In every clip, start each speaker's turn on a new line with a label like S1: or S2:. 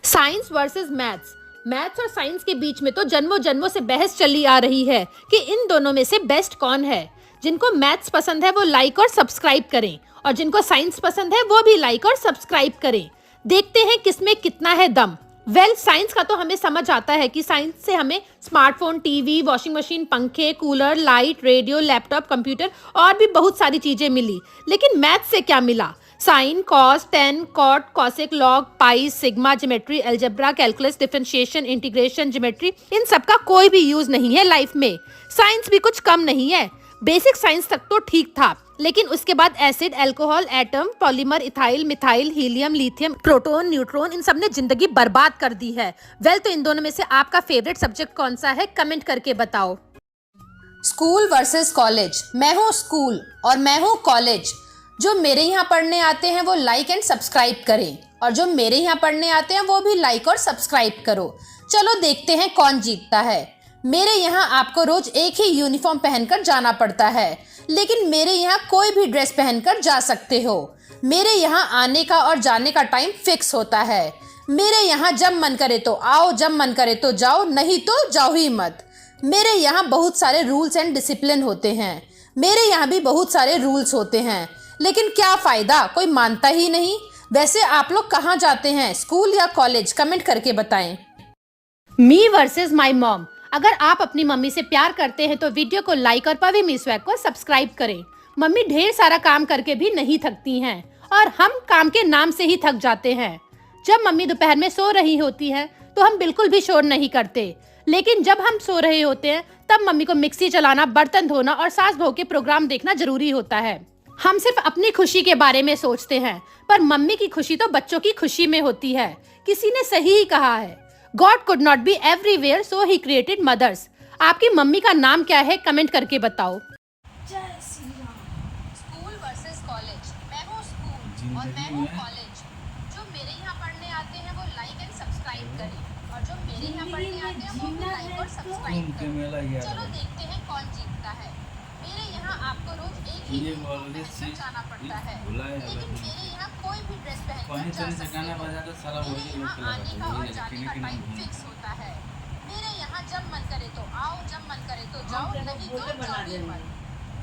S1: Science versus maths. Maths और science के बीच में तो जन्मों जन्मों से बहस चली आ रही है कि इन दोनों में से बेस्ट कौन है। जिनको मैथ्स पसंद है वो लाइक और सब्सक्राइब करें और जिनको साइंस पसंद है वो भी लाइक और सब्सक्राइब करें। देखते हैं किसमें कितना है दम। साइंस का तो हमें समझ आता है कि साइंस से हमें स्मार्टफोन, टीवी, वॉशिंग मशीन, पंखे, cooler, light, radio, laptop, computer और भी बहुत सारी चीजें मिली। लेकिन मैथ्स से क्या मिला? Sine, cos, tan, cot, cosec, log, pi, sigma, geometry, algebra, calculus, differentiation, integration, geometry, इन सब का कोई भी यूज नहीं है लाइफ में। साइंस भी कुछ कम नहीं है। बेसिक साइंस तक तो ठीक था, लेकिन उसके बाद acid, alcohol, atom, polymer, ethyl, methyl, helium, lithium, proton, neutron, इन सब ने जिंदगी बर्बाद कर दी है। तो इन दोनों में से आपका फेवरेट सब्जेक्ट कौन सा है? कमेंट करके बताओ।
S2: School versus college. मैं हूँ स्कूल और मैं हूँ कॉलेज। जो मेरे यहाँ पढ़ने आते हैं वो लाइक एंड सब्सक्राइब करें और जो मेरे यहाँ पढ़ने आते हैं वो भी लाइक और सब्सक्राइब करो। चलो देखते हैं कौन जीतता है। मेरे यहाँ आपको रोज एक ही यूनिफॉर्म पहनकर जाना पड़ता है, लेकिन मेरे यहाँ कोई भी ड्रेस पहनकर जा सकते हो। मेरे यहाँ आने का और जाने का टाइम फिक्स होता है। मेरे यहाँ जब मन करे तो आओ, जब मन करे तो जाओ, नहीं तो जाओ ही मत। मेरे यहाँ बहुत सारे रूल्स एंड डिसिप्लिन होते हैं। मेरे यहाँ भी बहुत सारे रूल्स होते हैं, लेकिन क्या फायदा, कोई मानता ही नहीं। वैसे आप लोग कहाँ जाते हैं, स्कूल या कॉलेज? कमेंट करके बताएं।
S1: मी वर्सेस माई मॉम। अगर आप अपनी मम्मी से प्यार करते हैं तो वीडियो को लाइक और पवी मी स्वैग को सब्सक्राइब करें। मम्मी ढेर सारा काम करके भी नहीं थकती हैं और हम काम के नाम से ही थक जाते हैं। जब मम्मी दोपहर में सो रही होती है तो हम बिल्कुल भी शोर नहीं करते, लेकिन जब हम सो रहे होते हैं तब मम्मी को मिक्सी चलाना, बर्तन धोना और सास बहू के प्रोग्राम देखना जरूरी होता है। हम सिर्फ अपनी खुशी के बारे में सोचते हैं, पर मम्मी की खुशी तो बच्चों की खुशी में होती है। किसी ने सही ही कहा है, God could not be everywhere, so he created mothers. आपकी मम्मी का नाम क्या है? कमेंट करके बताओ।
S2: School versus college. मैं हूँ स्कूल और मैं हूँ कॉलेज। जो मेरे यहाँ पढ़ने आते हैं वो लाइक एंड सब्सक्राइब करें और जो मेरे यहाँ पढ़ने आते हैं वो भी लाइक और सब्सक्राइब करें। चलो देखते हैं कौन जीतता है। मेरे यहाँ आपको रोज एक ही पहनकर जाना पड़ता है, लेकिन मेरे यहाँ कोई भी ड्रेस पहनकर जा सकते हो। मेरे यहाँ आने का और जाने का टाइम फिक्स होता है। मेरे यहाँ जब मन करे तो आओ, जब मन करे तो जाओ, नहीं तो जाओ ही मत।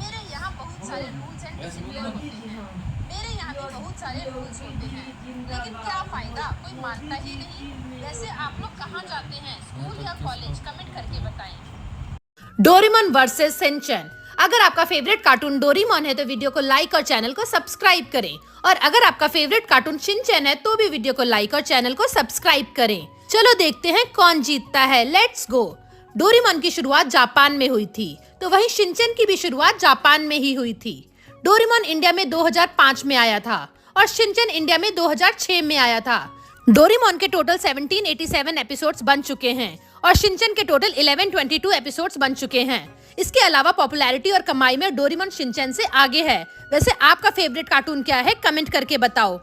S2: मेरे यहाँ बहुत सारे रूल्स एंड डिसिप्लिन होते हैं। मेरे यहाँ भी बहुत सारे रूल्स होते हैं, लेकिन क्या फायदा, कोई मानता ही नहीं। वैसे आप लोग कहाँ जाते हैं, स्कूल या कॉलेज? कमेंट करके बताएं।
S1: Doraemon versus Shinchan. अगर आपका फेवरेट कार्टून डोरेमोन है तो वीडियो को लाइक और चैनल को सब्सक्राइब करें, और अगर आपका फेवरेट कार्टून शिनचैन है तो भी वीडियो को लाइक और चैनल को सब्सक्राइब करें। चलो देखते हैं कौन जीतता है। Let's go. डोरेमोन की शुरुआत जापान में हुई थी, तो वहीं शिनचैन की भी शुरुआत जापान में ही हुई थी। डोरेमोन इंडिया में 2005 में आया था और शिनचैन इंडिया में 2006 में आया था। डोरेमोन के टोटल 1787 एपिसोड्स बन चुके हैं और शिनचैन के टोटल 1122 एपिसोड्स बन चुके हैं। इसके अलावा पॉपुलैरिटी और कमाई में डोरेमोन शिनचैन से आगे है। वैसे आपका फेवरेट कार्टून क्या है? कमेंट करके बताओ।